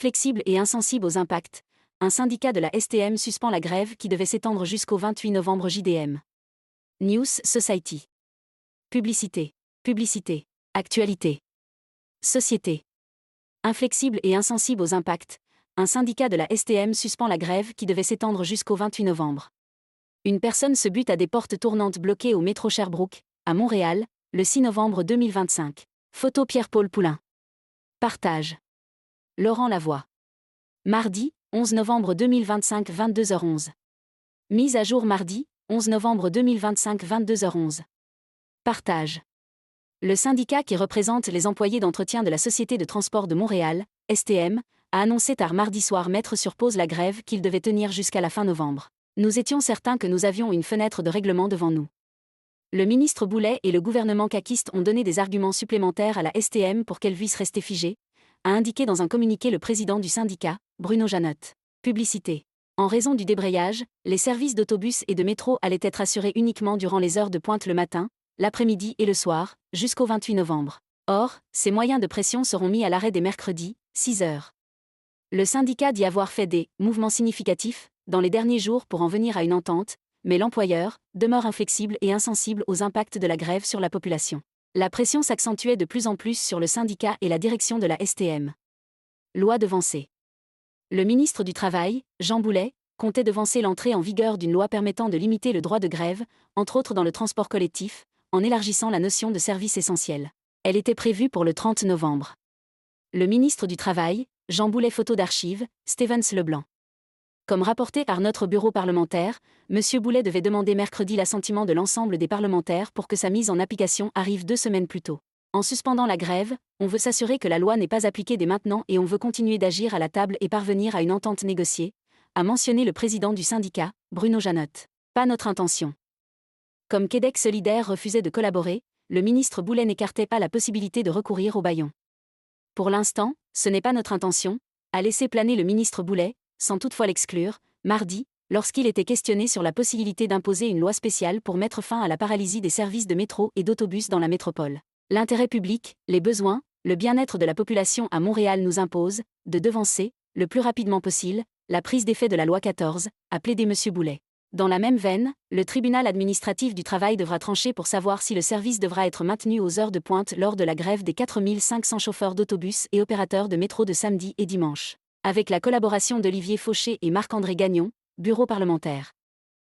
Flexible et insensible aux impacts, un syndicat de la STM suspend la grève qui devait s'étendre jusqu'au 28 novembre JDM. News Society. Publicité. Publicité. Actualité. Société. Inflexible et insensible aux impacts, un syndicat de la STM suspend la grève qui devait s'étendre jusqu'au 28 novembre. Une personne se bute à des portes tournantes bloquées au métro Sherbrooke, à Montréal, le 6 novembre 2025. Photo Pierre-Paul Poulain. Partage. Laurent Lavoie. Mardi, 11 novembre 2025 22h11. Mise à jour mardi, 11 novembre 2025 22h11. Partage. Le syndicat qui représente les employés d'entretien de la Société de transport de Montréal, STM, a annoncé tard mardi soir mettre sur pause la grève qu'il devait tenir jusqu'à la fin novembre. Nous étions certains que nous avions une fenêtre de règlement devant nous. Le ministre Boulet et le gouvernement caquiste ont donné des arguments supplémentaires à la STM pour qu'elle puisse rester figée, a indiqué dans un communiqué le président du syndicat, Bruno Janotte. Publicité. En raison du débrayage, les services d'autobus et de métro allaient être assurés uniquement durant les heures de pointe le matin, l'après-midi et le soir, jusqu'au 28 novembre. Or, ces moyens de pression seront mis à l'arrêt dès mercredi, 6 heures. Le syndicat dit avoir fait des mouvements significatifs dans les derniers jours pour en venir à une entente, mais l'employeur demeure inflexible et insensible aux impacts de la grève sur la population. La pression s'accentuait de plus en plus sur le syndicat et la direction de la STM. Loi devancée. Le ministre du Travail, Jean Boulet, comptait devancer l'entrée en vigueur d'une loi permettant de limiter le droit de grève, entre autres dans le transport collectif, en élargissant la notion de service essentiel. Elle était prévue pour le 30 novembre. Le ministre du Travail, Jean Boulet. Photo d'archives, Stevens Leblanc. Comme rapporté par notre bureau parlementaire, M. Boulet devait demander mercredi l'assentiment de l'ensemble des parlementaires pour que sa mise en application arrive 2 semaines plus tôt. En suspendant la grève, on veut s'assurer que la loi n'est pas appliquée dès maintenant et on veut continuer d'agir à la table et parvenir à une entente négociée, a mentionné le président du syndicat, Bruno Janotte. Pas notre intention. Comme Québec solidaire refusait de collaborer, le ministre Boulet n'écartait pas la possibilité de recourir au bâillon. Pour l'instant, ce n'est pas notre intention, a laissé planer le ministre Boulet, sans toutefois l'exclure, mardi, lorsqu'il était questionné sur la possibilité d'imposer une loi spéciale pour mettre fin à la paralysie des services de métro et d'autobus dans la métropole. L'intérêt public, les besoins, le bien-être de la population à Montréal nous imposent de devancer, le plus rapidement possible, la prise d'effet de la loi 14, a plaidé M. Boulet. Dans la même veine, le tribunal administratif du travail devra trancher pour savoir si le service devra être maintenu aux heures de pointe lors de la grève des 4500 chauffeurs d'autobus et opérateurs de métro de samedi et dimanche. Avec la collaboration d'Olivier Fauché et Marc-André Gagnon, bureau parlementaire.